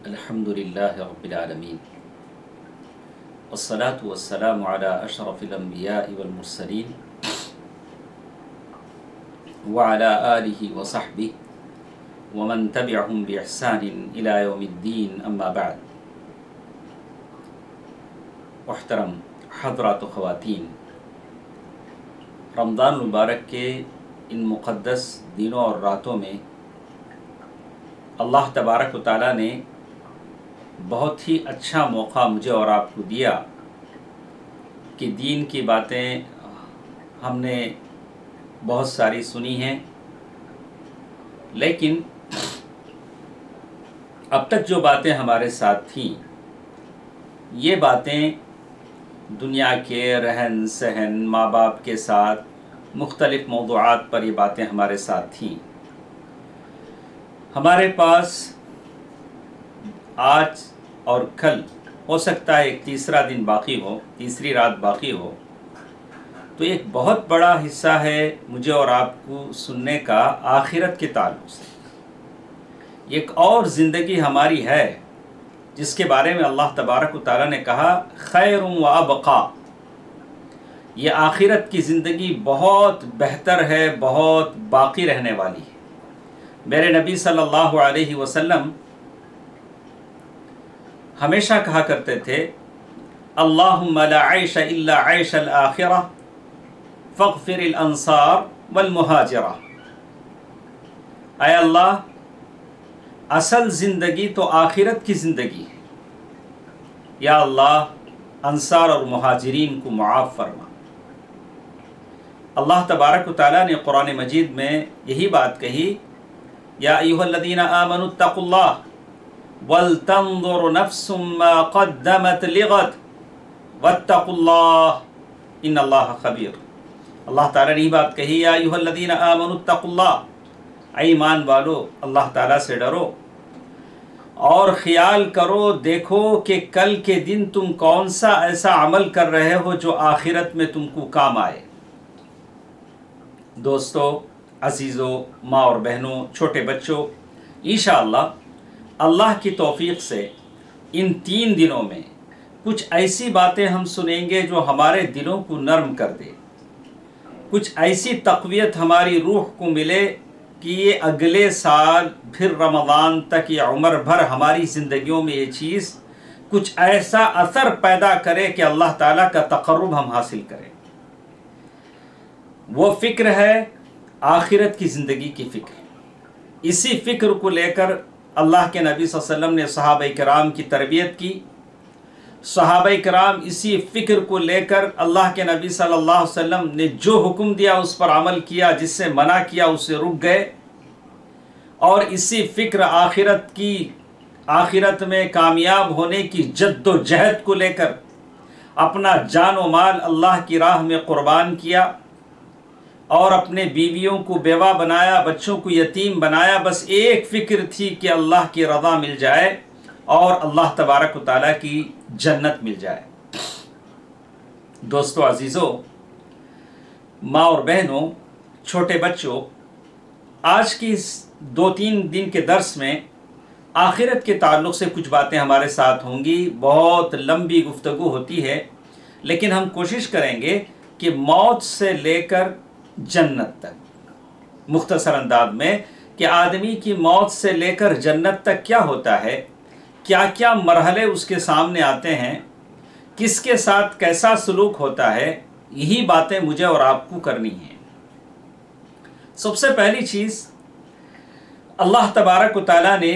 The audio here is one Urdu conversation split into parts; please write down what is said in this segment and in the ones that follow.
الحمد لله رب العالمين والصلاة والسلام على أشرف الأنبياء والمرسلين وعلى آله وصحبه ومن تبعهم بإحسان إلى يوم الدين أما بعد. محترم حضرات و خواتین، رمضان المبارک کے ان مقدس دنوں اور راتوں میں اللہ تبارک و تعالیٰ نے بہت ہی اچھا موقع مجھے اور آپ کو دیا کہ دین کی باتیں ہم نے بہت ساری سنی ہیں، لیکن اب تک جو باتیں ہمارے ساتھ تھیں یہ باتیں دنیا کے رہن سہن، ماں باپ کے ساتھ مختلف موضوعات پر یہ باتیں ہمارے ساتھ تھیں. ہمارے پاس آج اور کل ہو سکتا ہے ایک تیسرا دن باقی ہو، تیسری رات باقی ہو، تو ایک بہت بڑا حصہ ہے مجھے اور آپ کو سننے کا آخرت کے تعلق سے. ایک اور زندگی ہماری ہے جس کے بارے میں اللہ تبارک و تعالیٰ نے کہا خیر و ابقا. یہ آخرت کی زندگی بہت بہتر ہے، بہت باقی رہنے والی ہے. میرے نبی صلی اللہ علیہ وسلم ہمیشہ کہا کرتے تھے اللہم لا عیش الا عیش الآخرہ فاغفر الانصار والمہاجرہ. اے اللہ، اصل زندگی تو آخرت کی زندگی ہے، یا اللہ انصار اور مہاجرین کو معاف فرما. اللہ تبارک و تعالیٰ نے قرآن مجید میں یہی بات کہی، یا ایھا الذین آمنوا اتقوا اللہ ولتنظر نفس ما قدمت لغد واتقوا اللہ ان اللہ خبیر. اللہ تعالیٰ نے یہ بات کہی، یا ایھا الذین آمنوا اتقوا اللہ، اے ایمان والو اللہ تعالیٰ سے ڈرو اور خیال کرو، دیکھو کہ کل کے دن تم کون سا ایسا عمل کر رہے ہو جو آخرت میں تم کو کام آئے. دوستو، عزیزوں، ماں اور بہنوں، چھوٹے بچوں، انشاءاللہ اللہ کی توفیق سے ان 3 دنوں میں کچھ ایسی باتیں ہم سنیں گے جو ہمارے دلوں کو نرم کر دے، کچھ ایسی تقویت ہماری روح کو ملے کہ یہ اگلے سال پھر رمضان تک یا عمر بھر ہماری زندگیوں میں یہ چیز کچھ ایسا اثر پیدا کرے کہ اللہ تعالیٰ کا تقرب ہم حاصل کریں. وہ فکر ہے آخرت کی زندگی کی فکر. اسی فکر کو لے کر اللہ کے نبی صلی اللہ علیہ وسلم نے صحابہ کرام کی تربیت کی. صحابہ کرام اسی فکر کو لے کر اللہ کے نبی صلی اللہ علیہ وسلم نے جو حکم دیا اس پر عمل کیا، جس سے منع کیا اس سے رک گئے. اور اسی فکر آخرت میں کامیاب ہونے کی جد و جہد کو لے کر اپنا جان و مال اللہ کی راہ میں قربان کیا اور اپنے بیویوں کو بیوہ بنایا، بچوں کو یتیم بنایا. بس ایک فکر تھی کہ اللہ کی رضا مل جائے اور اللہ تبارک و تعالیٰ کی جنت مل جائے. دوستو، عزیزوں، ماں اور بہنوں، چھوٹے بچوں، آج کی اس 2-3 دن کے درس میں آخرت کے تعلق سے کچھ باتیں ہمارے ساتھ ہوں گی. بہت لمبی گفتگو ہوتی ہے، لیکن ہم کوشش کریں گے کہ موت سے لے کر جنت تک مختصر انداز میں کہ آدمی کی موت سے لے کر جنت تک کیا ہوتا ہے، کیا کیا مرحلے اس کے سامنے آتے ہیں، کس کے ساتھ کیسا سلوک ہوتا ہے، یہی باتیں مجھے اور آپ کو کرنی ہیں. سب سے پہلی چیز، اللہ تبارک و تعالیٰ نے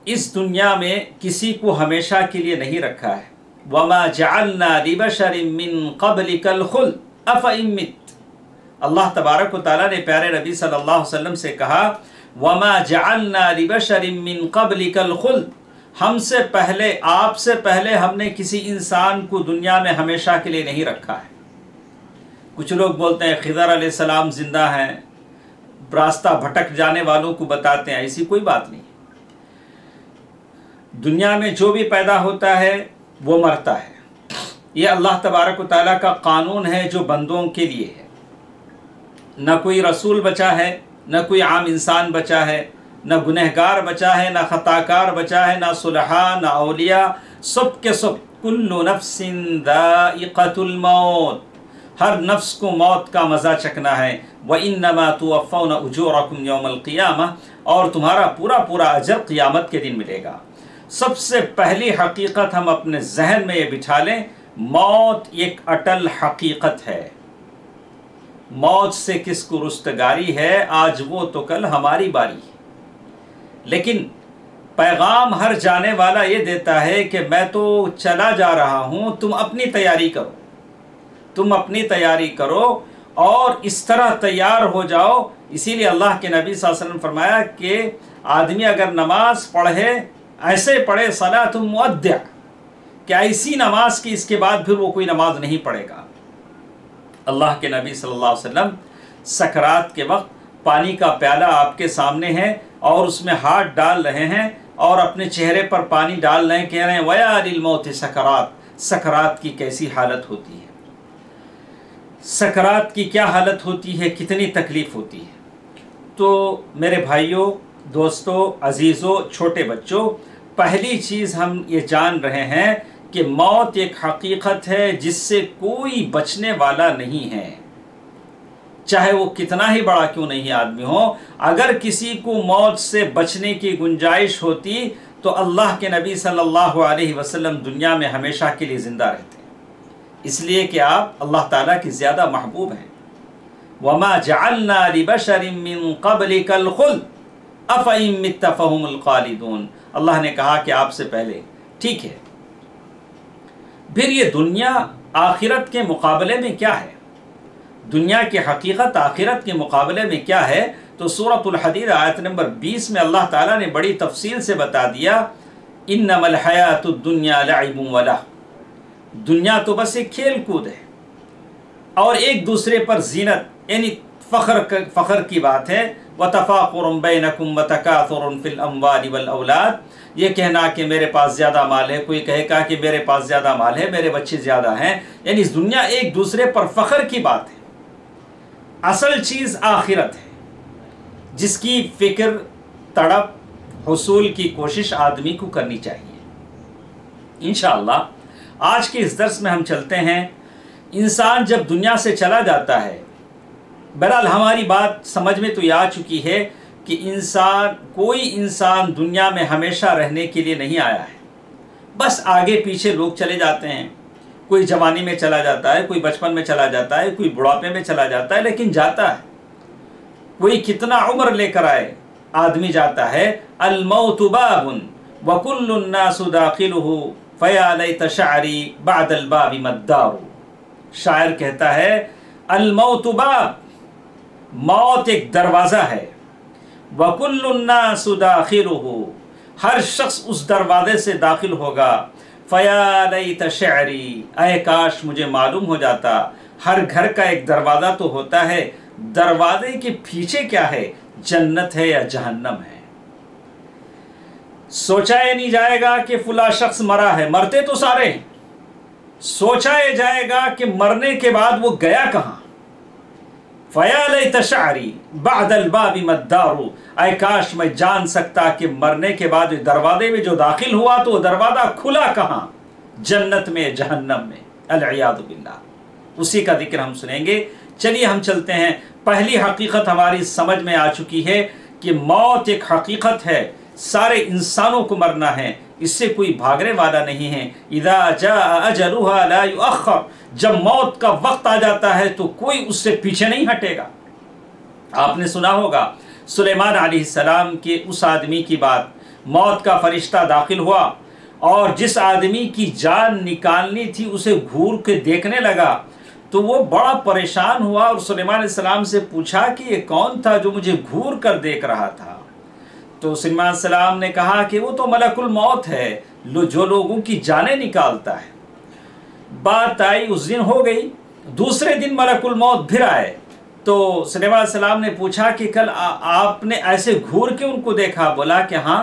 اس دنیا میں کسی کو ہمیشہ کے لیے نہیں رکھا ہے. وَمَا جَعَلْنَا لِبَشَرٍ مِّن قَبْلِكَ الْخُلْدَ أَفَإِن مِّتَّ. اللہ تبارک و تعالیٰ نے پیارے نبی صلی اللہ علیہ وسلم سے کہا وَمَا جَعَلْنَا لِبَشَرٍ مِّن قَبْلِكَ الْخُلْدَ. ہم سے پہلے، آپ سے پہلے ہم نے کسی انسان کو دنیا میں ہمیشہ کے لیے نہیں رکھا ہے. کچھ لوگ بولتے ہیں خضر علیہ السلام زندہ ہیں، راستہ بھٹک جانے والوں کو بتاتے ہیں. ایسی کوئی بات نہیں. دنیا میں جو بھی پیدا ہوتا ہے وہ مرتا ہے. یہ اللہ تبارک و تعالیٰ کا قانون ہے جو بندوں کے لیے ہے. نہ کوئی رسول بچا ہے، نہ کوئی عام انسان بچا ہے، نہ گنہگار بچا ہے، نہ خطاکار بچا ہے، نہ صلحاء، نہ اولیاء، سب کے سب کل نفس ذائقۃ الموت، ہر نفس کو موت کا مزہ چکھنا ہے۔ وَإِنَّمَا تُوَفَّوْنَ أُجُورَكُمْ يَوْمَ الْقِيَامَةِ، اور تمہارا پورا پورا اجر قیامت کے دن ملے گا۔ سب سے پہلی حقیقت ہم اپنے ذہن میں یہ بٹھا لیں، موت ایک اٹل حقیقت ہے۔ موت سے کس کو رستگاری ہے، آج وہ تو کل ہماری باری ہے۔ لیکن پیغام ہر جانے والا یہ دیتا ہے کہ میں تو چلا جا رہا ہوں، تم اپنی تیاری کرو، تم اپنی تیاری کرو اور اس طرح تیار ہو جاؤ۔ اسی لیے اللہ کے نبی صلی اللہ علیہ وسلم نے فرمایا کہ آدمی اگر نماز پڑھے، ایسے پڑھے صلاۃ مؤدیہ، کہ ایسی نماز کی اس کے بعد پھر وہ کوئی نماز نہیں پڑھے گا۔ اللہ کے نبی صلی اللہ علیہ وسلم سکرات کے وقت پانی کا پیالہ آپ کے سامنے ہے اور اس میں ہاتھ ڈال رہے ہیں اور اپنے چہرے پر پانی ڈال رہے ہیں، کہہ رہے ہیں وَيَا لِلْمَوْتِ سکرات، سکرات کی کیسی حالت ہوتی ہے، سکرات کی کیا حالت ہوتی ہے، کتنی تکلیف ہوتی ہے۔ تو میرے بھائیوں، دوستوں، عزیزوں، چھوٹے بچوں، پہلی چیز ہم یہ جان رہے ہیں کہ موت ایک حقیقت ہے جس سے کوئی بچنے والا نہیں ہے، چاہے وہ کتنا ہی بڑا کیوں نہیں آدمی ہو۔ اگر کسی کو موت سے بچنے کی گنجائش ہوتی تو اللہ کے نبی صلی اللہ علیہ وسلم دنیا میں ہمیشہ کے لیے زندہ رہتے، اس لیے کہ آپ اللہ تعالیٰ کی زیادہ محبوب ہیں۔ وَمَا جَعَلْنَا لِبَشَرٍ مِّن قَبْلِكَ الْخُلْدَ أَفَإِن مِتَّ فَهُمُ الْخَالِدُونَ، اللہ نے کہا کہ آپ سے پہلے، ٹھیک ہے، پھر یہ دنیا آخرت کے مقابلے میں کیا ہے، دنیا کی حقیقت آخرت کے مقابلے میں کیا ہے؟ تو سورۃ الحدید آیت نمبر 20 میں اللہ تعالیٰ نے بڑی تفصیل سے بتا دیا، انما الحیات الدنیا لعب ولہو، دنیا تو بس ایک کھیل کود ہے اور ایک دوسرے پر زینت، یعنی فخر کی بات ہے۔ وتفاخر بینکم وتکاثر فی الاموال والاولاد، یہ کہنا کہ میرے پاس زیادہ مال ہے، کوئی کہے گا کہ میرے پاس زیادہ مال ہے، میرے بچے زیادہ ہیں، یعنی اس دنیا ایک دوسرے پر فخر کی بات ہے۔ اصل چیز آخرت ہے جس کی فکر، تڑپ، حصول کی کوشش آدمی کو کرنی چاہیے۔ انشاءاللہ آج کے اس درس میں ہم چلتے ہیں، انسان جب دنیا سے چلا جاتا ہے، بہرحال ہماری بات سمجھ میں تو یہ آ چکی ہے کہ کوئی انسان دنیا میں ہمیشہ رہنے کے لیے نہیں آیا ہے، بس آگے پیچھے لوگ چلے جاتے ہیں، کوئی جوانی میں چلا جاتا ہے، کوئی بچپن میں چلا جاتا ہے، کوئی بڑھاپے میں چلا جاتا ہے، لیکن جاتا ہے۔ کوئی کتنا عمر لے کر آئے، آدمی جاتا ہے۔ الموت باب وکل الناس داخلہ فیا لیت شعری بعد الباب ما الدار، شاعر کہتا ہے الموت باب، موت ایک دروازہ ہے، وکل الناس داخلہ، ہر شخص اس دروازے سے داخل ہوگا۔ فیا لیت شعری، اے کاش مجھے معلوم ہو جاتا، ہر گھر کا ایک دروازہ تو ہوتا ہے، دروازے کے پیچھے کیا ہے، جنت ہے یا جہنم ہے۔ سوچا یہ نہیں جائے گا کہ فلاں شخص مرا ہے، مرتے تو سارے ہیں، سوچا یہ جائے گا کہ مرنے کے بعد وہ گیا کہاں۔ فیا لیت شعری بعد الباب ما الدار، اے کاش میں جان سکتا کہ مرنے کے بعد دروازے میں جو داخل ہوا تو وہ دروازہ کھلا کہاں، جنت میں، جہنم میں، العیاذ باللہ۔ اسی کا ذکر ہم سنیں گے۔ چلیے ہم چلتے ہیں۔ پہلی حقیقت ہماری سمجھ میں آ چکی ہے کہ موت ایک حقیقت ہے، سارے انسانوں کو مرنا ہے، اس سے کوئی بھاگنے والا نہیں ہے۔ اذا جاء اجلها لا يؤخر، جب موت کا وقت آ جاتا ہے تو کوئی اس سے پیچھے نہیں ہٹے گا۔ آپ نے سنا ہوگا سلیمان علیہ السلام کے اس آدمی کی بات، موت کا فرشتہ داخل ہوا اور جس آدمی کی جان نکالنی تھی اسے گھور کے دیکھنے لگا تو وہ بڑا پریشان ہوا اور سلیمان علیہ السلام سے پوچھا کہ یہ کون تھا جو مجھے گھور کر دیکھ رہا تھا؟ تو سلیمان علیہ السلام نے کہا کہ وہ تو ملک الموت ہے، جو لوگوں کی جانیں نکالتا ہے۔ بات آئی، اس دن ہو گئی، دوسرے دن ملک الموت پھر آئے تو سلیمان علیہ السلام نے پوچھا کہ کل آپ نے ایسے گھور کے ان کو دیکھا؟ بولا کہ ہاں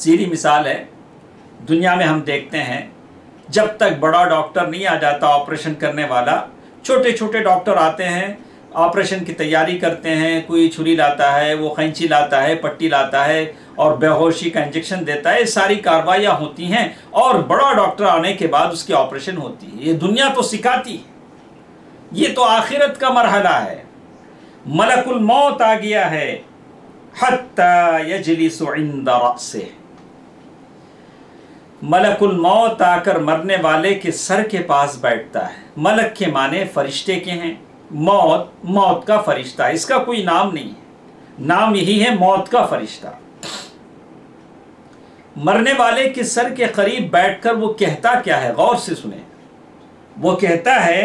سیدھی مثال ہے، دنیا میں ہم دیکھتے ہیں جب تک بڑا ڈاکٹر نہیں آ جاتا آپریشن کرنے والا، چھوٹے چھوٹے ڈاکٹر آتے ہیں، آپریشن کی تیاری کرتے ہیں، کوئی چھری لاتا ہے، وہ قینچی لاتا ہے، پٹی لاتا ہے اور بے ہوشی کا انجیکشن دیتا ہے، ساری کاروائیاں ہوتی ہیں اور بڑا ڈاکٹر آنے کے بعد اس کی آپریشن ہوتی ہے۔ یہ دنیا تو سکھاتی ہے، یہ تو آخرت کا مرحلہ ہے۔ ملک الموت آ گیا ہے، حتی یجلس عند رأسہ، ملک الموت آ کر مرنے والے کے سر کے پاس بیٹھتا ہے۔ ملک کے معنی فرشتے کے ہیں، موت کا فرشتہ، اس کا کوئی نام نہیں ہے، نام یہی ہے موت کا فرشتہ۔ مرنے والے کے سر کے قریب بیٹھ کر وہ کہتا کیا ہے، غور سے سنیں۔ وہ کہتا ہے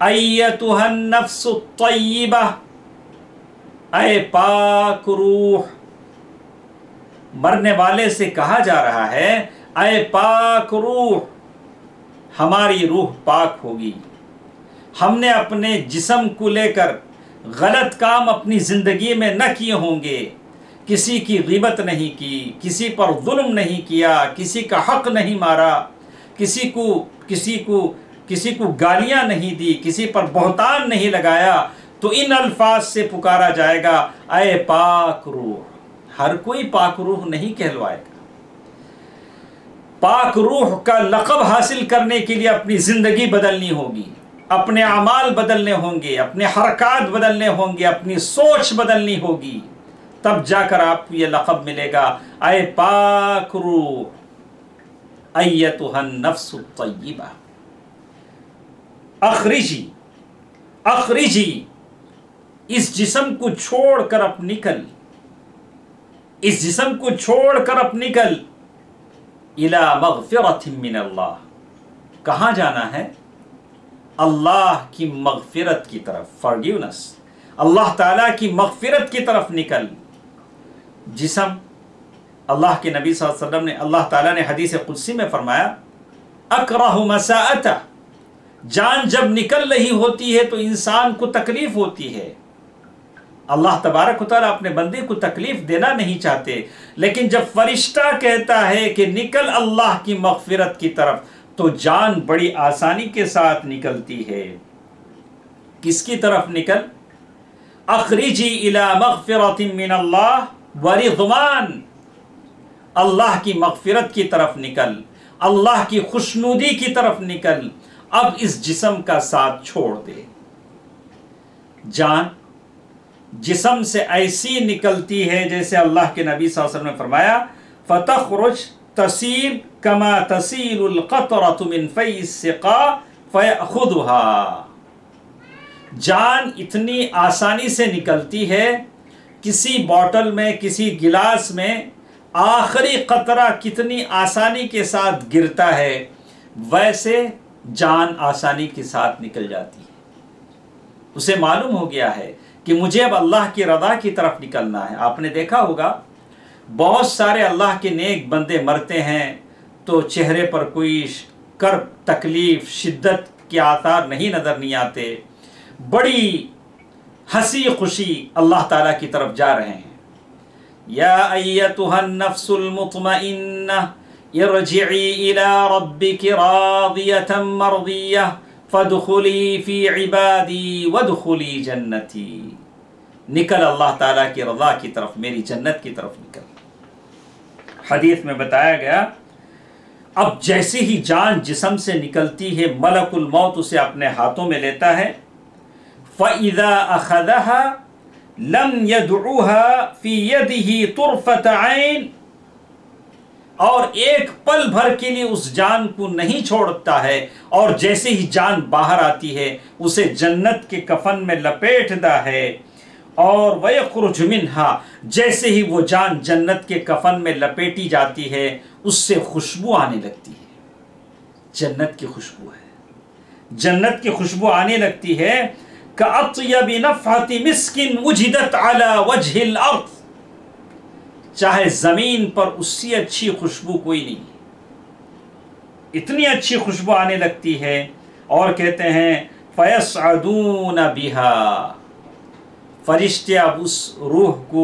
ایتھا النفس الطیبہ، اے پاک روح۔ مرنے والے سے کہا جا رہا ہے اے پاک روح، ہماری روح پاک ہوگی، ہم نے اپنے جسم کو لے کر غلط کام اپنی زندگی میں نہ کیے ہوں گے، کسی کی غیبت نہیں کی، کسی پر ظلم نہیں کیا، کسی کا حق نہیں مارا، کسی کو گالیاں نہیں دی، کسی پر بہتان نہیں لگایا، تو ان الفاظ سے پکارا جائے گا اے پاک روح۔ ہر کوئی پاک روح نہیں کہلوائے گا۔ پاک روح کا لقب حاصل کرنے کے لیے اپنی زندگی بدلنی ہوگی، اپنے اعمال بدلنے ہوں گے، اپنے حرکات بدلنے ہوں گے، اپنی سوچ بدلنی ہوگی، تب جا کر آپ کو یہ لقب ملے گا اے پاک روح، ایتھا النفس الطیبہ، اخرجی، اس جسم کو چھوڑ کر اب نکل، اس جسم کو چھوڑ کر اب نکل، الی مغفرۃ من اللہ، کہاں جانا ہے؟ اللہ کی مغفرت کی طرف، forgiveness، اللہ تعالیٰ کی مغفرت کی طرف نکل۔ جسم، اللہ کے نبی صلی اللہ علیہ وسلم نے، اللہ تعالیٰ نے حدیث قدسی میں فرمایا اکرہ مساءتہ، جان جب نکل رہی ہوتی ہے تو انسان کو تکلیف ہوتی ہے۔ اللہ تبارک و تعالیٰ اپنے بندے کو تکلیف دینا نہیں چاہتے، لیکن جب فرشتہ کہتا ہے کہ نکل اللہ کی مغفرت کی طرف، تو جان بڑی آسانی کے ساتھ نکلتی ہے۔ کس کی طرف نکل؟ اخرجی الی مغفرۃ من اللہ ورضوان، اللہ کی مغفرت کی طرف نکل، اللہ کی خوشنودی کی طرف نکل، اب اس جسم کا ساتھ چھوڑ دے۔ جان جسم سے ایسی نکلتی ہے جیسے اللہ کے نبی صلی اللہ علیہ وسلم نے فرمایا فتخرج تسیل کما تسیل القطرۃ من فی السقا فیأخذها، جان اتنی آسانی سے نکلتی ہے، کسی بوتل میں، کسی گلاس میں آخری قطرہ کتنی آسانی کے ساتھ گرتا ہے، ویسے جان آسانی کے ساتھ نکل جاتی ہے۔ اسے معلوم ہو گیا ہے کہ مجھے اب اللہ کی رضا کی طرف نکلنا ہے۔ آپ نے دیکھا ہوگا بہت سارے اللہ کے نیک بندے مرتے ہیں تو چہرے پر کوئی کرب، تکلیف، شدت کے آثار نہیں آتے، بڑی ہنسی خوشی اللہ تعالیٰ کی طرف جا رہے ہیں۔ یا ایتھا النفس المطمئنہ ارجعی الی ربک راضیۃ مرضیہ فادخلی فی عبادی وادخلی جنتی، نکل اللہ تعالیٰ کی رضا کی طرف، میری جنت کی طرف نکل۔ حدیث میں بتایا گیا اب جیسے ہی جان جسم سے نکلتی ہے، ملک الموت اسے اپنے ہاتھوں میں لیتا ہے، فَإِذَا أَخَذَهَا لَمْ يَدْعُوهَا فِي يَدِهِ طُرْفَةَ عَيْنٍ، اور ایک پل بھر کے لیے اس جان کو نہیں چھوڑتا ہے، اور جیسے ہی جان باہر آتی ہے اسے جنت کے کفن میں لپیٹتا ہے، اور وَيَخْرُجُ مِنْهَا، جیسے ہی وہ جان جنت کے کفن میں لپیٹی جاتی ہے اس سے خوشبو آنے لگتی ہے، جنت کی خوشبو ہے، جنت کی خوشبو آنے لگتی ہے، كَأَطْيَبِ نَفْحَةِ مِسْكٍ وُجِدَتْ عَلَى وَجْهِ الْأَرْضِ، چاہے زمین پر اس سے اچھی خوشبو کوئی نہیں، اتنی اچھی خوشبو آنے لگتی ہے، اور کہتے ہیں فَيَصْعَدُونَ بِهَا، فرشتے اب اس روح کو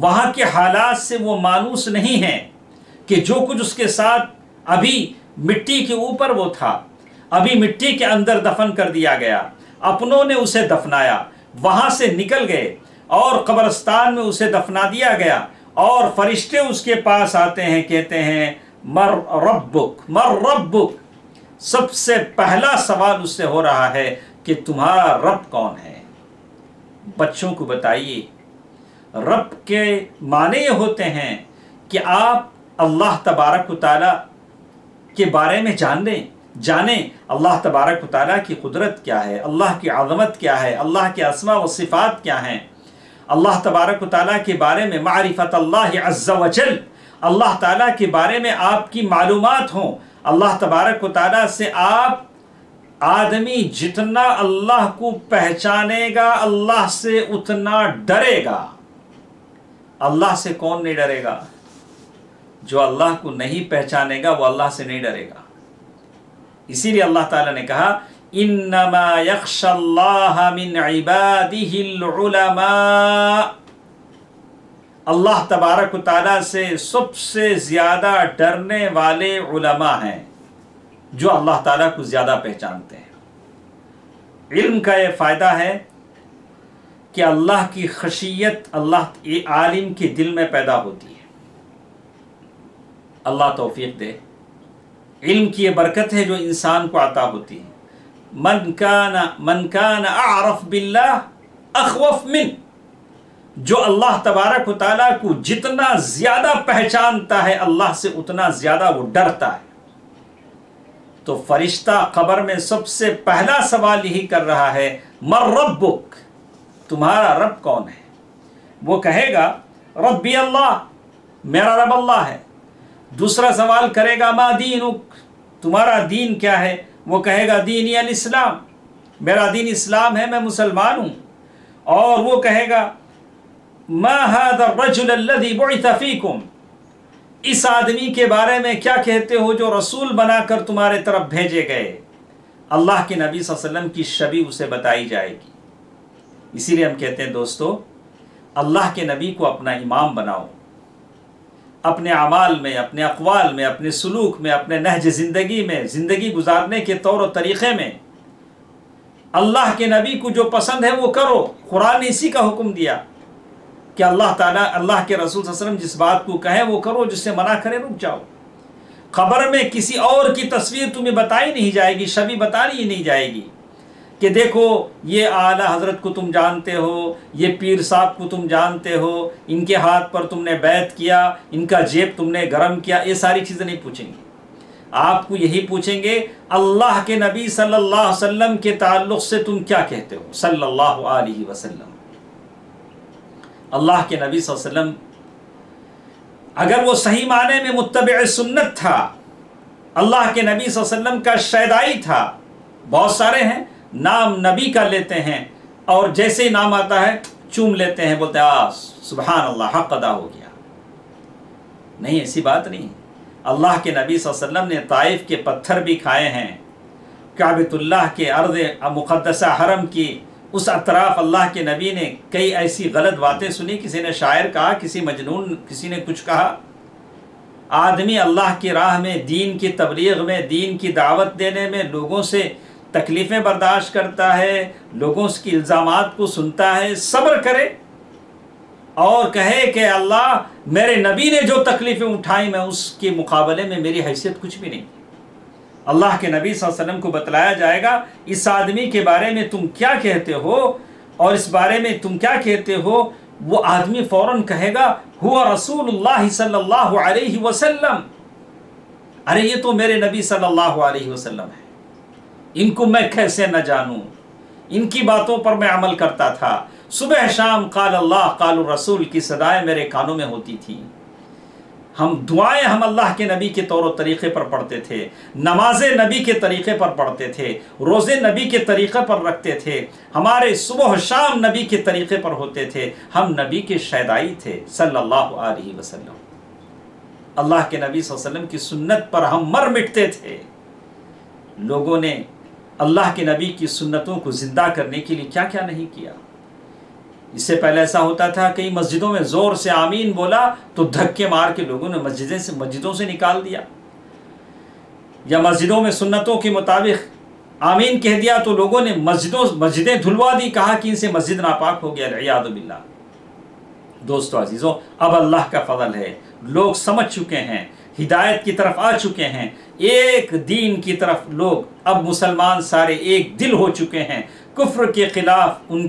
وہاں کے حالات سے وہ مانوس نہیں ہیں کہ جو کچھ اس کے ساتھ ابھی مٹی کے اوپر وہ تھا، ابھی مٹی کے اندر دفن کر دیا گیا، اپنوں نے اسے دفنایا، وہاں سے نکل گئے اور قبرستان میں اسے دفنا دیا گیا، اور فرشتے اس کے پاس آتے ہیں، کہتے ہیں مر ربک مر ربک، سب سے پہلا سوال اس سے ہو رہا ہے کہ تمہارا رب کون ہے؟ بچوں کو بتائیے، رب کے معنی یہ ہوتے ہیں کہ آپ اللہ تبارک و تعالیٰ کے بارے میں جانیں اللہ تبارک و تعالیٰ کی قدرت کیا ہے، اللہ کی عظمت کیا ہے، اللہ کے اسماء و صفات کیا ہیں، اللہ تبارک و تعالیٰ کے بارے میں معرفت اللہ عز و جل، اللہ تعالیٰ کے بارے میں آپ کی معلومات ہوں، اللہ تبارک و تعالیٰ سے آپ آدمی جتنا اللہ کو پہچانے گا اللہ سے اتنا ڈرے گا۔ اللہ سے کون نہیں ڈرے گا؟ جو اللہ کو نہیں پہچانے گا وہ اللہ سے نہیں ڈرے گا۔ اسی لیے اللہ تعالیٰ نے کہا انما یخشی اللہ من عبادہ العلماء، اللہ تبارک و تعالیٰ سے سب سے زیادہ ڈرنے والے علماء ہیں، جو اللہ تعالیٰ کو زیادہ پہچانتے ہیں۔ علم کا یہ فائدہ ہے کہ اللہ کی خشیت اللہ عالم کے دل میں پیدا ہوتی ہے۔ اللہ توفیق دے۔ علم کی یہ برکت ہے جو انسان کو عطا ہوتی ہے۔ من کان اعرف باللہ اخوف من، جو اللہ تبارک و تعالیٰ کو جتنا زیادہ پہچانتا ہے اللہ سے اتنا زیادہ وہ ڈرتا ہے۔ تو فرشتہ قبر میں سب سے پہلا سوال یہی کر رہا ہے من ربک، تمہارا رب کون ہے؟ وہ کہے گا ربی اللہ، میرا رب اللہ ہے۔ دوسرا سوال کرے گا ما دینک، تمہارا دین کیا ہے؟ وہ کہے گا دینی الاسلام، میرا دین اسلام ہے، میں مسلمان ہوں۔ اور وہ کہے گا ما هذا الرجل الذي بعث فيكم، اس آدمی کے بارے میں کیا کہتے ہو جو رسول بنا کر تمہارے طرف بھیجے گئے؟ اللہ کے نبی صلی اللہ علیہ وسلم کی شبیہ اسے بتائی جائے گی۔ اسی لیے ہم کہتے ہیں دوستو، اللہ کے نبی کو اپنا امام بناؤ، اپنے اعمال میں، اپنے اقوال میں، اپنے سلوک میں، اپنے نہج زندگی میں، زندگی گزارنے کے طور و طریقے میں اللہ کے نبی کو جو پسند ہے وہ کرو۔ قرآن نے اسی کا حکم دیا کہ اللہ تعالیٰ، اللہ کے رسول صلی اللہ علیہ وسلم جس بات کو کہیں وہ کرو، جس سے منع کرے رک جاؤ۔ خبر میں کسی اور کی تصویر تمہیں بتائی نہیں جائے گی، شبیہ بتائی نہیں جائے گی کہ دیکھو یہ اعلیٰ حضرت کو تم جانتے ہو، یہ پیر صاحب کو تم جانتے ہو، ان کے ہاتھ پر تم نے بیعت کیا، ان کا جیب تم نے گرم کیا، یہ ساری چیزیں نہیں پوچھیں گے۔ آپ کو یہی پوچھیں گے اللہ کے نبی صلی اللہ علیہ وسلم کے تعلق سے تم کیا کہتے ہو صلی اللہ علیہ وسلم۔ اللہ کے نبی صلی اللہ علیہ وسلم اگر وہ صحیح معنی میں متبع سنت تھا، اللہ کے نبی صلی اللہ علیہ وسلم کا شیدائی تھا، بہت سارے ہیں نام نبی کا لیتے ہیں اور جیسے ہی نام آتا ہے چوم لیتے ہیں، بولتے ہیں سبحان اللہ، حق ادا ہو گیا۔ نہیں، ایسی بات نہیں۔ اللہ کے نبی صلی اللہ علیہ وسلم نے طائف کے پتھر بھی کھائے ہیں، کعبۃ اللہ کے ارض مقدسہ حرم کی اس اطراف اللہ کے نبی نے کئی ایسی غلط باتیں سنی، کسی نے شاعر کہا، کسی مجنون، کسی نے کچھ کہا۔ آدمی اللہ کی راہ میں، دین کی تبلیغ میں، دین کی دعوت دینے میں لوگوں سے تکلیفیں برداشت کرتا ہے، لوگوں کی الزامات کو سنتا ہے، صبر کرے اور کہے کہ اللہ میرے نبی نے جو تکلیفیں اٹھائیں میں اس کے مقابلے میں میری حیثیت کچھ بھی نہیں۔ اللہ کے نبی صلی اللہ علیہ وسلم کو بتلایا جائے گا اس آدمی کے بارے میں تم کیا کہتے ہو اور اس بارے میں تم کیا کہتے ہو۔ وہ آدمی فوراً کہے گا ہوا رسول اللہ صلی اللہ علیہ وسلم، ارے یہ تو میرے نبی صلی اللہ علیہ وسلم ہے، ان کو میں کیسے نہ جانوں، ان کی باتوں پر میں عمل کرتا تھا، صبح شام قال اللہ قال الرسول کی صدائیں میرے کانوں میں ہوتی تھیں، دعائیں ہم اللہ کے نبی کے طور و طریقے پر پڑھتے تھے، نمازیں نبی کے طریقے پر پڑھتے تھے، روزے نبی کے طریقے پر رکھتے تھے، ہمارے صبح و شام نبی کے طریقے پر ہوتے تھے، ہم نبی کے شیدائی تھے صلی اللہ علیہ وسلم۔ اللہ کے نبی صلی اللہ علیہ وسلم کی سنت پر ہم مر مٹتے تھے۔ لوگوں نے اللہ کے نبی کی سنتوں کو زندہ کرنے کے لیے کیا کیا نہیں کیا۔ اس سے پہلے ایسا ہوتا تھا کئی مسجدوں میں زور سے آمین بولا تو دھکے مار کے لوگوں نے مسجدوں سے نکال دیا، یا مسجدوں میں سنتوں کے مطابق آمین کہہ دیا تو لوگوں نے مسجدیں دھلوا دی، کہا کہ ان سے مسجد ناپاک ہو گیا، والعیاذ باللہ۔ دوستو عزیزو، اب اللہ کا فضل ہے، لوگ سمجھ چکے ہیں، ہدایت کی طرف آ چکے ہیں، ایک دین کی طرف لوگ اب مسلمان سارے ایک دل ہو چکے ہیں، کفر کے خلاف ان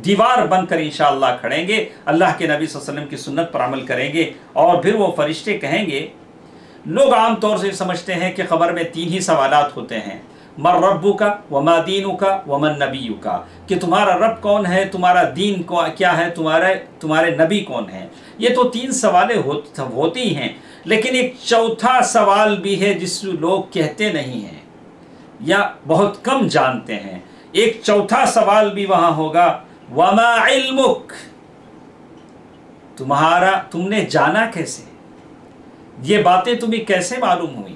دیوار بن کر انشاءاللہ کھڑیں گے، اللہ کے نبی صلی اللہ علیہ وسلم کی سنت پر عمل کریں گے، اور پھر وہ فرشتے کہیں گے۔ لوگ عام طور سے سمجھتے ہیں کہ خبر میں 3 ہی سوالات ہوتے ہیں، من ربک وما دینک ومن نبیک، کہ تمہارا رب کون ہے، تمہارا دین کیا ہے، تمہارے نبی کون ہیں۔ یہ تو 3 سوالیں ہوتی ہی ہیں، لیکن ایک چوتھا سوال بھی ہے جس کو لوگ کہتے نہیں ہیں یا بہت کم جانتے ہیں۔ ایک چوتھا سوال بھی وہاں ہوگا، وما علمک، تم نے جانا کیسے، یہ باتیں تمہیں کیسے معلوم ہوئی،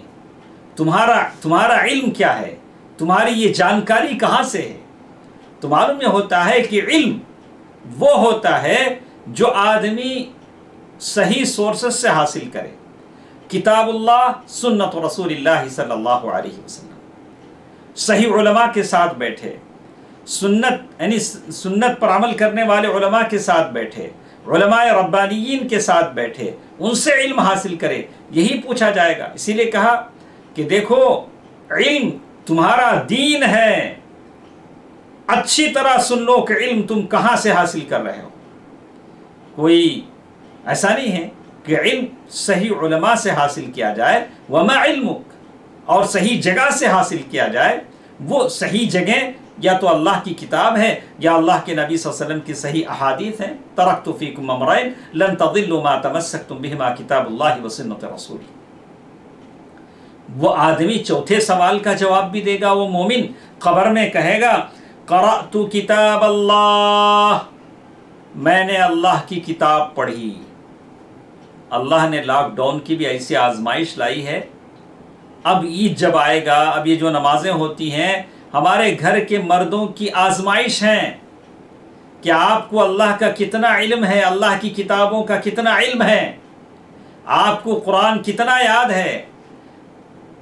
تمہارا علم کیا ہے، تمہاری یہ جانکاری کہاں سے ہے۔ تو معلوم یہ ہوتا ہے کہ علم وہ ہوتا ہے جو آدمی صحیح سورسز سے حاصل کرے، کتاب اللہ، سنت رسول اللہ صلی اللہ علیہ وسلم، صحیح علماء کے ساتھ بیٹھے، سنت پر عمل کرنے والے علماء کے ساتھ بیٹھے، علماء ربانیین کے ساتھ بیٹھے، ان سے علم حاصل کرے، یہی پوچھا جائے گا۔ اسی لیے کہا کہ دیکھو علم تمہارا دین ہے، اچھی طرح سن لو کہ علم تم کہاں سے حاصل کر رہے ہو۔ کوئی ایسا نہیں ہے کہ علم صحیح علماء سے حاصل کیا جائے، وما علمک، اور صحیح جگہ سے حاصل کیا جائے۔ وہ صحیح جگہ یا تو اللہ کی کتاب ہے یا اللہ کے نبی صلی اللہ علیہ وسلم کی صحیح احادیث ہیں۔ ترکت فیکم امرین لن تضلوا ما تمسکتم بہما کتاب اللہ و سنت رسولہ۔ وہ آدمی چوتھے سوال کا جواب بھی دے گا، وہ مومن قبر میں کہے گا قرأت کتاب اللہ، میں نے اللہ کی کتاب پڑھی۔ اللہ نے لاک ڈاؤن کی بھی ایسی آزمائش لائی ہے۔ اب عید جب آئے گا، اب یہ جو نمازیں ہوتی ہیں ہمارے گھر کے مردوں کی آزمائش ہیں کہ آپ کو اللہ کا کتنا علم ہے، اللہ کی کتابوں کا کتنا علم ہے، آپ کو قرآن کتنا یاد ہے۔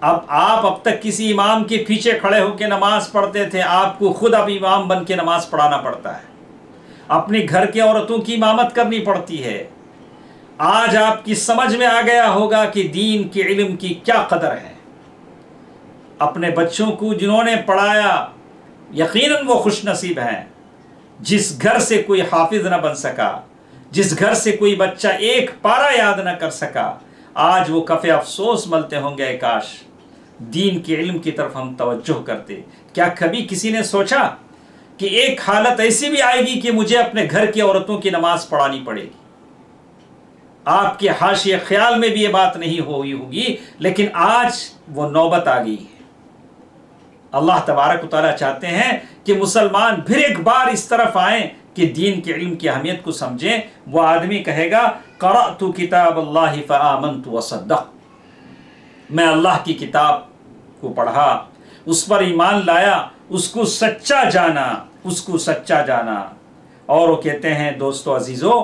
اب تک کسی امام کے پیچھے کھڑے ہو کے نماز پڑھتے تھے، آپ کو خود اب امام بن کے نماز پڑھانا پڑتا ہے، اپنی گھر کے عورتوں کی امامت کرنی پڑتی ہے۔ آج آپ کی سمجھ میں آ گیا ہوگا کہ دین کے علم کی کیا قدر ہے۔ اپنے بچوں کو جنہوں نے پڑھایا، یقیناً وہ خوش نصیب ہیں۔ جس گھر سے کوئی حافظ نہ بن سکا، جس گھر سے کوئی بچہ ایک پارہ یاد نہ کر سکا، آج وہ کفِ افسوس ملتے ہوں گے، کاش دین کے علم کی طرف ہم توجہ کرتے۔ کیا کبھی کسی نے سوچا کہ ایک حالت ایسی بھی آئے گی کہ مجھے اپنے گھر کی عورتوں کی نماز پڑھانی پڑے گی؟ آپ کے حاشیے خیال میں بھی یہ بات نہیں ہوئی ہوگی، لیکن آج وہ نوبت آ گئی ہے۔ اللہ تبارک و تعالیٰ چاہتے ہیں کہ مسلمان پھر ایک بار اس طرف آئیں کہ دین کے علم کی اہمیت کو سمجھیں۔ وہ آدمی کہے گا قرأت کتاب اللہ فآمنت وصدقت، میں اللہ کی کتاب کو پڑھا، اس پر ایمان لایا، اس کو سچا جانا۔ اور وہ کہتے ہیں دوستو عزیزو،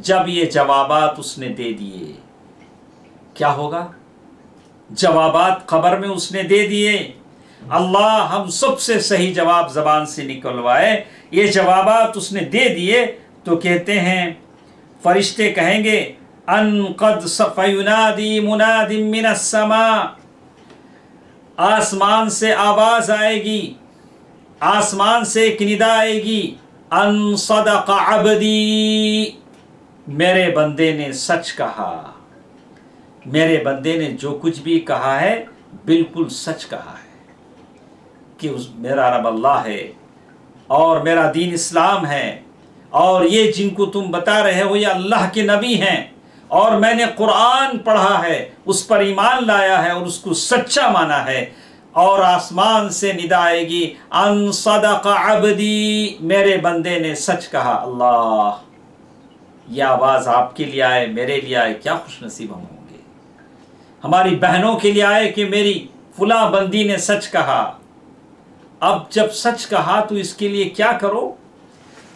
جب یہ جوابات اس نے دے دیے، کیا ہوگا؟ جوابات قبر میں اس نے دے دیے، اللہ ہم سب سے صحیح جواب زبان سے نکلوائے۔ یہ جوابات اس نے دے دیے تو کہتے ہیں فرشتے کہیں گے ان قد فینادی مناد من السماء، آسمان سے آواز آئے گی، آسمان سے ایک ندا آئے گی، ان صدق عبدی، میرے بندے نے سچ کہا، میرے بندے نے جو کچھ بھی کہا ہے بالکل سچ کہا ہے کہ میرا رب اللہ ہے اور میرا دین اسلام ہے، اور یہ جن کو تم بتا رہے ہو یہ اللہ کے نبی ہیں، اور میں نے قرآن پڑھا ہے، اس پر ایمان لایا ہے اور اس کو سچا مانا ہے۔ اور آسمان سے ندا آئے گی ان صدق عبدی، میرے بندے نے سچ کہا۔ اللہ، یہ آواز آپ کے لیے آئے، میرے لیے آئے، کیا خوش نصیب ہم ہوں گے۔ ہماری بہنوں کے لیے آئے کہ میری فلاں بندی نے سچ کہا۔ اب جب سچ کہا تو اس کے لیے کیا کرو؟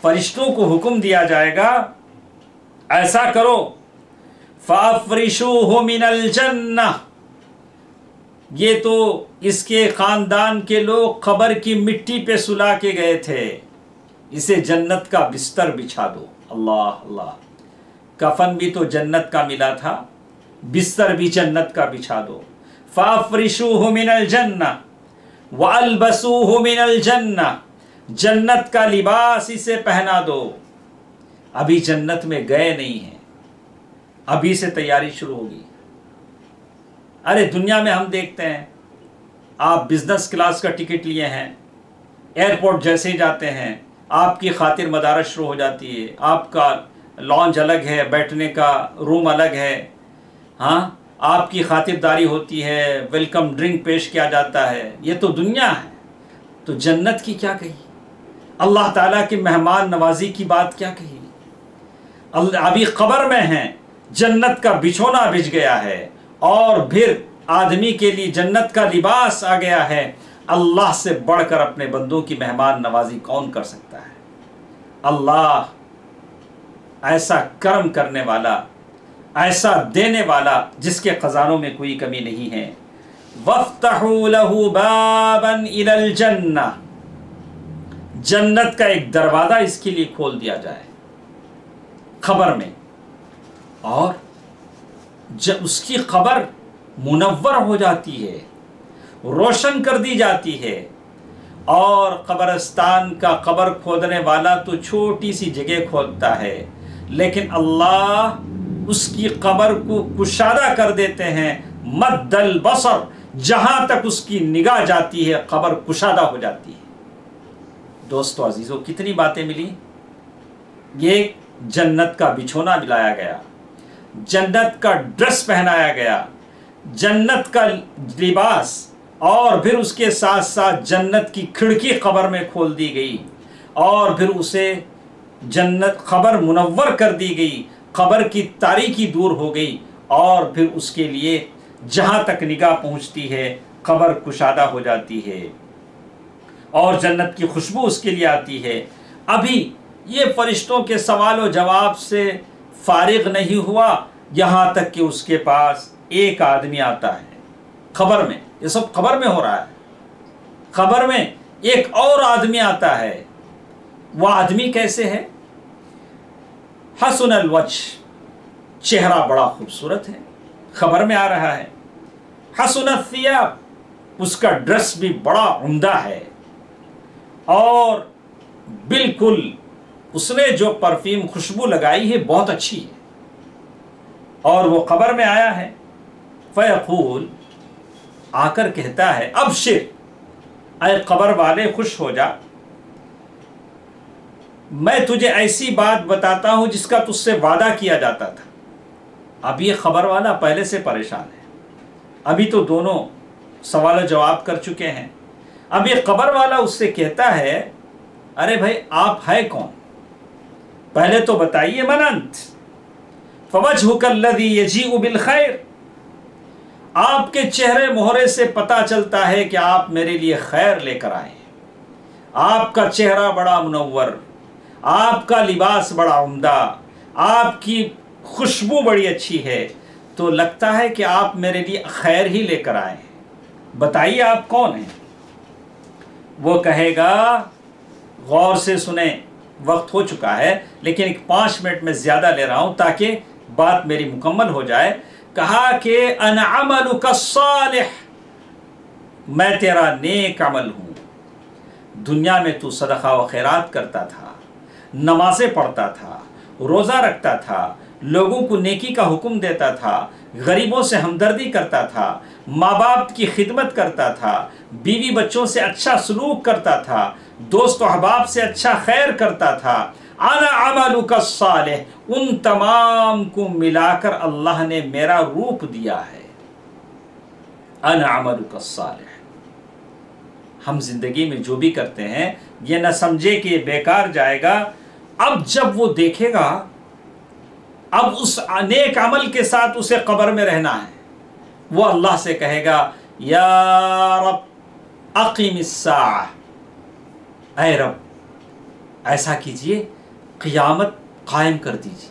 فرشتوں کو حکم دیا جائے گا ایسا کرو، فَأَفْرِشُوهُ مِنَ الْجَنَّةِ، یہ تو اس کے خاندان کے لوگ قبر کی مٹی پہ سلا کے گئے تھے، اسے جنت کا بستر بچھا دو۔ اللہ اللہ، کفن بھی تو جنت کا ملا تھا، بستر بھی جنت کا بچھا دو۔ فَأَفْرِشُوهُ مِنَ الْجَنَّةِ وَأَلْبَسُوهُ مِنَ الْجَنَّةِ، جنت کا لباس اسے پہنا دو۔ ابھی جنت میں گئے نہیں ہیں، ابھی سے تیاری شروع ہوگی۔ ارے دنیا میں ہم دیکھتے ہیں، آپ بزنس کلاس کا ٹکٹ لیے ہیں، ایئرپورٹ جیسے ہی جاتے ہیں آپ کی خاطر مدارت شروع ہو جاتی ہے، آپ کا لانج الگ ہے، بیٹھنے کا روم الگ ہے، ہاں آپ کی خاطرداری ہوتی ہے، ویلکم ڈرنک پیش کیا جاتا ہے۔ یہ تو دنیا ہے، تو جنت کی کیا کہی، اللہ تعالیٰ کی مہمان نوازی کی بات کیا کہی۔ ابھی قبر میں ہیں، جنت کا بچھونا بچھ گیا ہے، اور پھر آدمی کے لیے جنت کا لباس آ گیا ہے۔ اللہ سے بڑھ کر اپنے بندوں کی مہمان نوازی کون کر سکتا ہے؟ اللہ ایسا کرم کرنے والا، ایسا دینے والا، جس کے خزانوں میں کوئی کمی نہیں ہے۔ وَافْتَحُوا لَهُ بَابًا إِلَى الْجَنَّةِ، جنت کا ایک دروازہ اس کے لیے کھول دیا جائے قبر میں، اور جب اس کی قبر منور ہو جاتی ہے، روشن کر دی جاتی ہے، اور قبرستان کا قبر کھودنے والا تو چھوٹی سی جگہ کھودتا ہے، لیکن اللہ اس کی قبر کو کشادہ کر دیتے ہیں، مد البصر، جہاں تک اس کی نگاہ جاتی ہے قبر کشادہ ہو جاتی ہے۔ دوستو عزیزو، کتنی باتیں ملی۔ یہ جنت کا بچھونا ملایا گیا، جنت کا ڈریس پہنایا گیا، جنت کا لباس، اور پھر اس کے ساتھ ساتھ جنت کی کھڑکی قبر میں کھول دی گئی، اور پھر اسے جنت قبر منور کر دی گئی، قبر کی تاریکی دور ہو گئی، اور پھر اس کے لیے جہاں تک نگاہ پہنچتی ہے قبر کشادہ ہو جاتی ہے، اور جنت کی خوشبو اس کے لیے آتی ہے۔ ابھی یہ فرشتوں کے سوال و جواب سے فارغ نہیں ہوا، یہاں تک کہ اس کے پاس ایک آدمی آتا ہے قبر میں۔ یہ سب قبر میں ہو رہا ہے، قبر میں ایک اور آدمی آتا ہے۔ وہ آدمی کیسے ہے؟ حسن الوجہ، چہرہ بڑا خوبصورت ہے، خبر میں آ رہا ہے۔ حسن الثیاب، اس کا ڈریس بھی بڑا عمدہ ہے، اور بالکل اس نے جو پرفیوم خوشبو لگائی ہے بہت اچھی ہے، اور وہ قبر میں آیا ہے۔ فیقول، آ کر کہتا ہے، ابشر، اے قبر والے خوش ہو جا، میں تجھے ایسی بات بتاتا ہوں جس کا تجھ سے وعدہ کیا جاتا تھا۔ اب یہ خبر والا پہلے سے پریشان ہے، ابھی تو دونوں سوال و جواب کر چکے ہیں۔ اب یہ قبر والا اس سے کہتا ہے، ارے بھائی آپ ہے کون؟ پہلے تو بتائیے، من انت؟ فوجہک الذی یجیء بالخیر، آپ کے چہرے مہرے سے پتہ چلتا ہے کہ آپ میرے لیے خیر لے کر آئے ہیں۔ آپ کا چہرہ بڑا منور، آپ کا لباس بڑا عمدہ، آپ کی خوشبو بڑی اچھی ہے، تو لگتا ہے کہ آپ میرے لیے خیر ہی لے کر آئے ہیں، بتائیے آپ کون ہیں؟ وہ کہے گا، غور سے سنیں، وقت ہو چکا ہے، لیکن ایک 5 منٹ میں زیادہ لے رہا ہوں تاکہ بات میری مکمل ہو جائے۔ کہا کہ انا عملک الصالح، میں تیرا نیک عمل ہوں، دنیا میں تو صدقہ و خیرات کرتا تھا، نمازیں پڑھتا تھا، روزہ رکھتا تھا، لوگوں کو نیکی کا حکم دیتا تھا، غریبوں سے ہمدردی کرتا تھا، ماں باپ کی خدمت کرتا تھا، بیوی بچوں سے اچھا سلوک کرتا تھا، دوست و احباب سے اچھا خیر کرتا تھا۔ انا عملک الصالح، ان تمام کو ملا کر اللہ نے میرا روپ دیا ہے۔ انا عملک الصالح، ہم زندگی میں جو بھی کرتے ہیں یہ نہ سمجھے کہ یہ بیکار جائے گا۔ اب جب وہ دیکھے گا، اب اس نیک عمل کے ساتھ اسے قبر میں رہنا ہے، وہ اللہ سے کہے گا، یا رب اقیم الساعہ، اے رب ایسا کیجئے قیامت قائم کر دیجیے.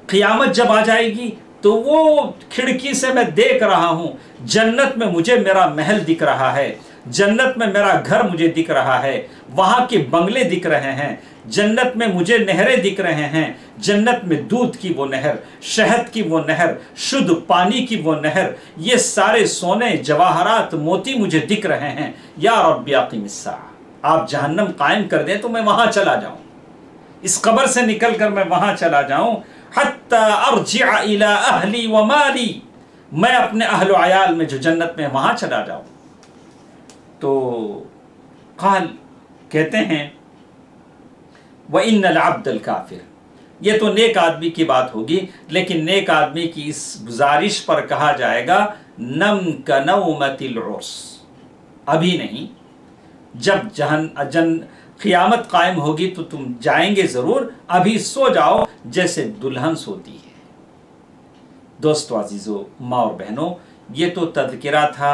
قیامت جب آ جائے گی تو وہ کھڑکی سے میں دیکھ رہا ہوں جنت میں مجھے میرا محل دکھ رہا ہے, جنت میں میرا گھر مجھے دکھ رہا ہے, وہاں کے بنگلے دکھ رہے ہیں, جنت میں مجھے نہریں دکھ رہے ہیں, جنت میں دودھ کی وہ نہر, شہد کی وہ نہر, شدھ پانی کی وہ نہر, یہ سارے سونے جواہرات موتی مجھے دکھ رہے ہیں. یا رب اقم الساعہ, آپ جہنم قائم کر دیں تو میں وہاں چلا جاؤں, اس قبر سے نکل کر میں وہاں چلا جاؤں. حتی ارجع الی اہلی و مالی, میں اپنے اہل و عیال میں جو جنت میں وہاں چلا جاؤں. تو قال کہتے ہیں وَإِنَّ الْعَبْدَ الْكَافِرِ, یہ تو نیک آدمی کی بات ہوگی, لیکن نیک آدمی کی اس گزارش پر کہا جائے گا نم کَنَوْمَةِ الْعُرْسِ, ابھی نہیں, جب قیامت قائم ہوگی تو تم جائیں گے ضرور, ابھی سو جاؤ جیسے دلہن سوتی ہے. دوستو عزیزو, ماں اور بہنوں, یہ تو تذکرہ تھا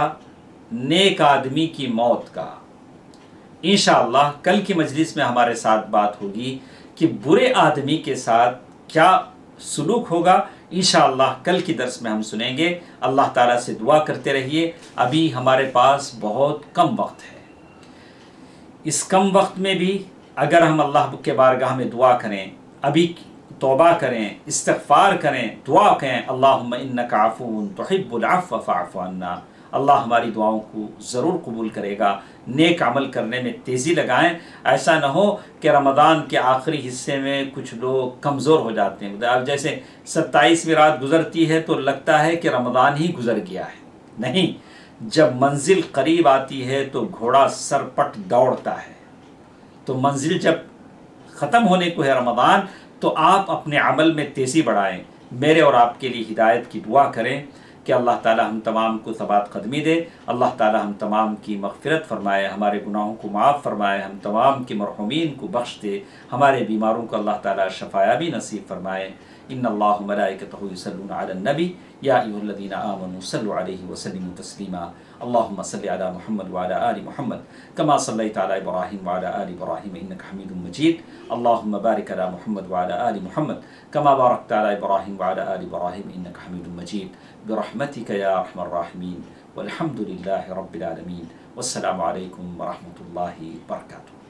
نیک آدمی کی موت کا. انشاءاللہ کل کی مجلس میں ہمارے ساتھ بات ہوگی کہ برے آدمی کے ساتھ کیا سلوک ہوگا. انشاءاللہ کل کی درس میں ہم سنیں گے. اللہ تعالیٰ سے دعا کرتے رہیے. ابھی ہمارے پاس بہت کم وقت ہے, اس کم وقت میں بھی اگر ہم اللہ کے بارگاہ میں دعا کریں, ابھی توبہ کریں, استغفار کریں, دعا کریں, اللہم انک عفو تحب العفو فاعف عنا, اللہ ہماری دعاؤں کو ضرور قبول کرے گا. نیک عمل کرنے میں تیزی لگائیں. ایسا نہ ہو کہ رمضان کے آخری حصے میں کچھ لوگ کمزور ہو جاتے ہیں. اب جیسے 27ویں رات گزرتی ہے تو لگتا ہے کہ رمضان ہی گزر گیا ہے. نہیں, جب منزل قریب آتی ہے تو گھوڑا سر پٹ دوڑتا ہے. تو منزل جب ختم ہونے کو ہے رمضان, تو آپ اپنے عمل میں تیزی بڑھائیں. میرے اور آپ کے لیے ہدایت کی دعا کریں کہ اللہ تعالی ہم تمام کو ثبات قدمی دے, اللہ تعالی ہم تمام کی مغفرت فرمائے, ہمارے گناہوں کو معاف فرمائے, ہم تمام کے مرحومین کو بخش دے, ہمارے بیماروں کو اللہ تعالی شفایابی نصیب فرمائے. ان اللہ ملائکتہ یصلون علی النبی یا ایھا الذین آمنوا صلوا علیہ وسلموا تسلیما. اللهم صل على محمد وعلى آل محمد كما صليت على إبراهيم وعلى آل إبراهيم إنك حميد مجيد. اللهم بارك على محمد وعلى آل محمد كما باركت على إبراهيم وعلى آل إبراهيم إنك حميد مجيد برحمتك يا أرحم الراحمين والحمد لله رب العالمين. والسلام عليكم ورحمة الله وبركاته.